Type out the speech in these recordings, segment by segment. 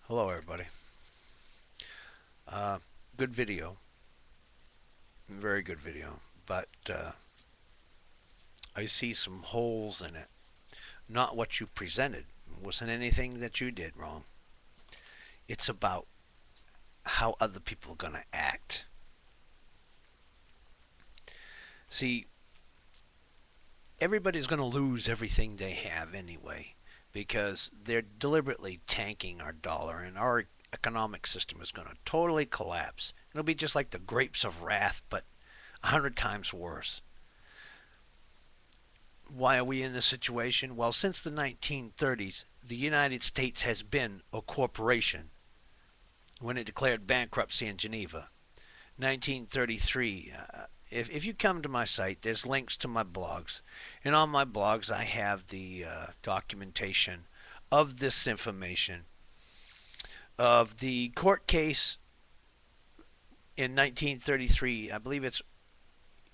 Hello, everybody. Uh, Good video, very good video, but I see some holes in it. Not what you presented. It wasn't anything that you did wrong. It's about how other people are going to act. See, everybody's going to lose everything they have anyway because they're deliberately tanking our dollar, and our economic system is going to totally collapse. It'll be just like the grapes of wrath, but 100 times worse. Why are we in this situation? Well, since the 1930s, the United States has been a corporation when it declared bankruptcy in Geneva. 1933. If you come to my site, there's links to my blogs. And on my blogs, I have the documentation of this information of the court case in 1933. I believe it's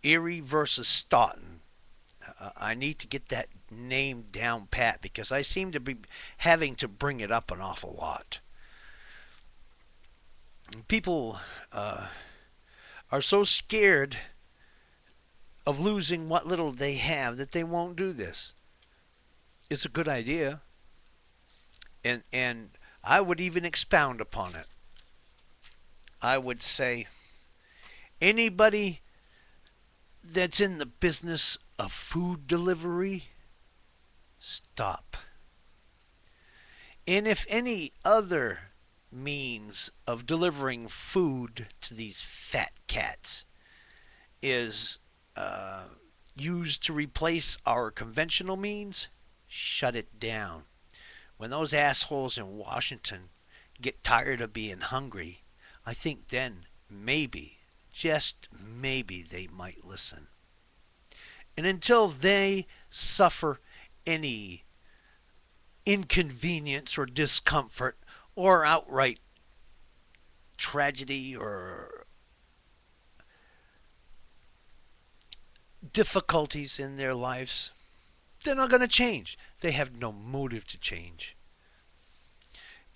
Erie versus Stoughton. I need to get that name down pat because I seem to be having to bring it up an awful lot. People are so scared of losing what little they have that they won't do this. It's a good idea, and I would even expound upon it. I would say anybody that's in the business of food delivery, stop. And if any other means of delivering food to these fat cats is used to replace our conventional means, shut it down. When those assholes in Washington get tired of being hungry, I think then maybe, just maybe, they might listen. And until they suffer any inconvenience or discomfort or outright tragedy or difficulties in their lives, they're not going to change. They have no motive to change.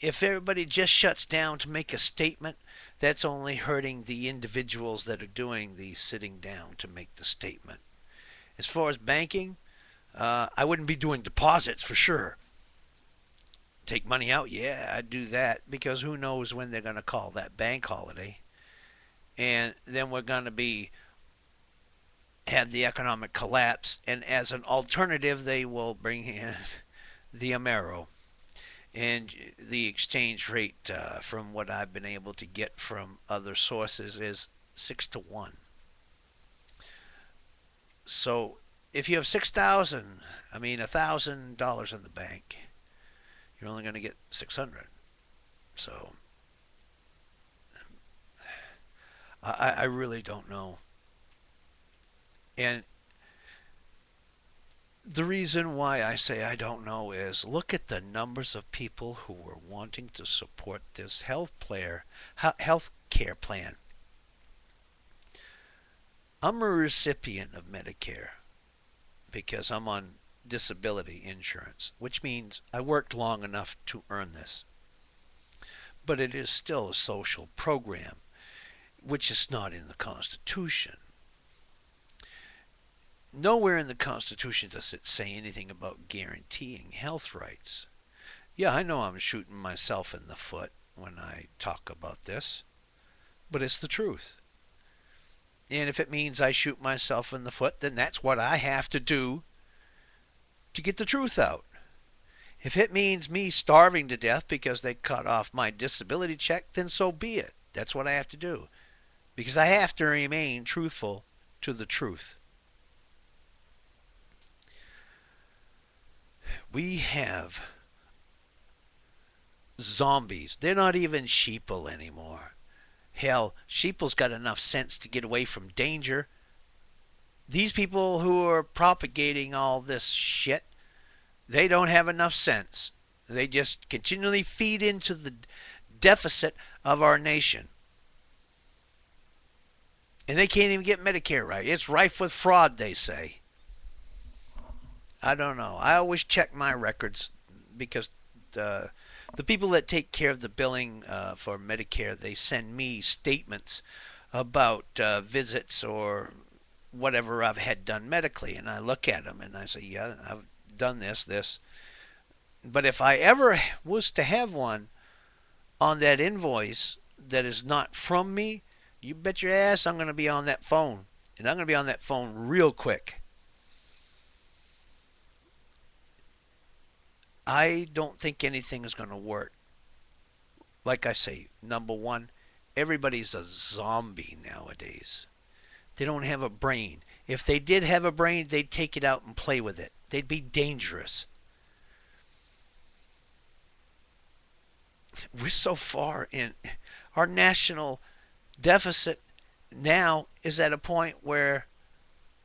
If everybody just shuts down to make a statement, that's only hurting the individuals that are doing the sitting down to make the statement. As far as banking, I wouldn't be doing deposits for sure. Take money out, yeah, I'd do that because who knows when they're going to call that bank holiday. And then we're going to be have the economic collapse, and as an alternative, they will bring in the Amero. And the exchange rate, from what I've been able to get from other sources, is 6 to 1. So if you have 6,000, I mean $1,000 in the bank, you're only going to get 600. So I really don't know. And the reason why I say I don't know is look at the numbers of people who were wanting to support this health care plan. I'm a recipient of Medicare because I'm on disability insurance, which means I worked long enough to earn this. But it is still a social program, which is not in the Constitution. Nowhere in the Constitution does it say anything about guaranteeing health rights. Yeah, I know I'm shooting myself in the foot when I talk about this, but it's the truth. And if it means I shoot myself in the foot, then that's what I have to do to get the truth out. If it means me starving to death because they cut off my disability check, then so be it. That's what I have to do. Because I have to remain truthful to the truth. We have zombies. They're not even sheeple anymore. Hell, sheeple's got enough sense to get away from danger. These people who are propagating all this shit, they don't have enough sense. They just continually feed into the deficit of our nation. And they can't even get Medicare right. It's rife with fraud, they say. I don't know. I always check my records because The people that take care of the billing for Medicare, they send me statements about visits or whatever I've had done medically, and I look at them and I say, yeah, I've done this. But if I ever was to have one on that invoice that is not from me, you bet your ass I'm going to be on that phone. And I'm going to be on that phone real quick. I don't think anything is going to work. Like I say, number one, everybody's a zombie nowadays. They don't have a brain. If they did have a brain, they'd take it out and play with it. They'd be dangerous. We're so far in our national deficit now is at a point where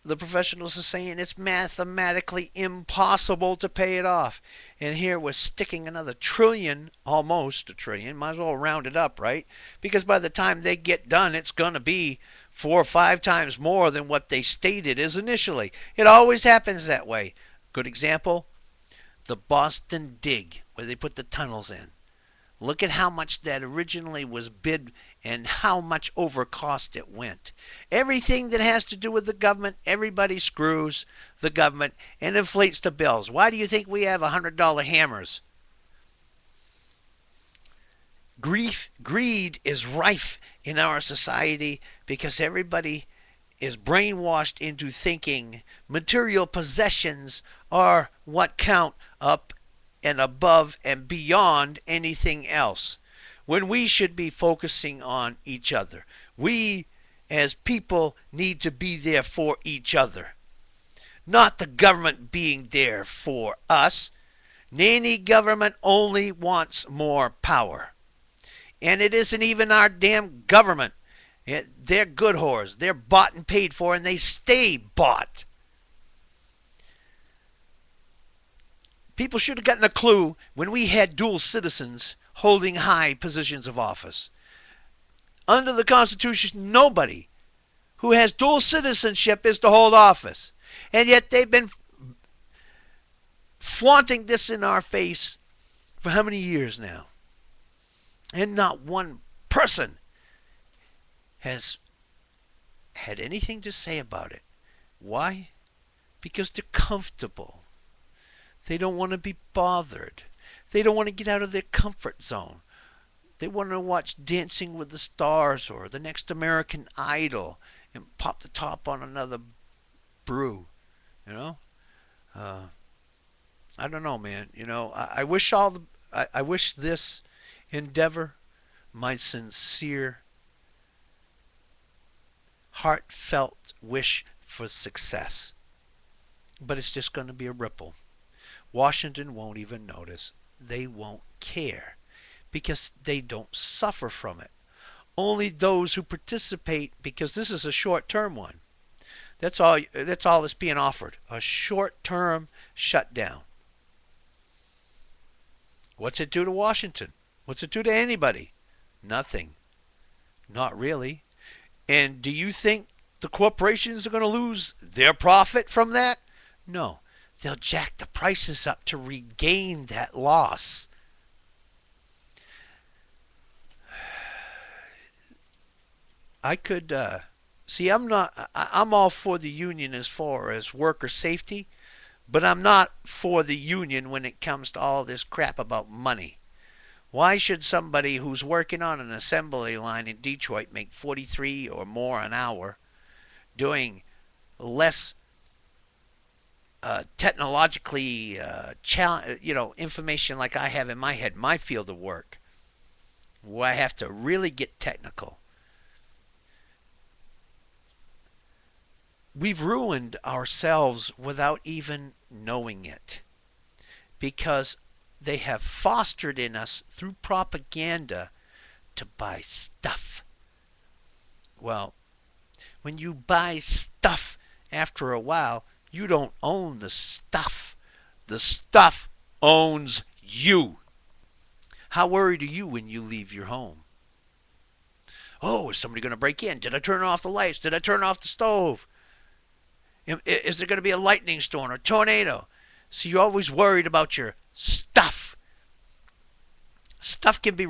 the professionals are saying it's mathematically impossible to pay it off. And here we're sticking another trillion, almost a trillion, might as well round it up, right? Because by the time they get done, it's going to be 4 or 5 times more than what they stated as initially. It always happens that way. Good example, the Boston Dig, where they put the tunnels in. Look at how much that originally was bid and how much over cost it went. Everything that has to do with the government, everybody screws the government and inflates the bills. Why do you think we have $100 hammers? Greed is rife in our society because everybody is brainwashed into thinking material possessions are what count up and above and beyond anything else, when we should be focusing on each other. We as people need to be there for each other, not the government being there for us. Nanny government only wants more power. And it isn't even our damn government. They're good whores. They're bought and paid for, and they stay bought. People should have gotten a clue when we had dual citizens holding high positions of office. Under the Constitution, nobody who has dual citizenship is to hold office. And yet they've been flaunting this in our face for how many years now? And not one person has had anything to say about it. Why? Because they're comfortable. They don't want to be bothered. They don't want to get out of their comfort zone. They want to watch Dancing with the Stars or the next American Idol and pop the top on another brew. You know? I don't know, man. You know, I wish I wish this endeavor, my sincere, heartfelt wish for success. But it's just going to be a ripple. Washington won't even notice. They won't care because they don't suffer from it. Only those who participate, because this is a short-term one. That's all that's being offered. A short-term shutdown. What's it do to Washington? What's it do to anybody? Nothing. Not really. And do you think the corporations are going to lose their profit from that? No. They'll jack the prices up to regain that loss. I could see. I'm all for the union as far as worker safety, but I'm not for the union when it comes to all this crap about money. Why should somebody who's working on an assembly line in Detroit make 43 or more an hour, doing less technologically information like I have in my head, my field of work, where I have to really get technical? We've ruined ourselves without even knowing it, because they have fostered in us through propaganda to buy stuff. Well, when you buy stuff, after a while, you don't own the stuff. The stuff owns you. How worried are you when you leave your home? Oh, is somebody going to break in? Did I turn off the lights? Did I turn off the stove? Is there going to be a lightning storm or tornado? So you're always worried about your stuff. Stuff can be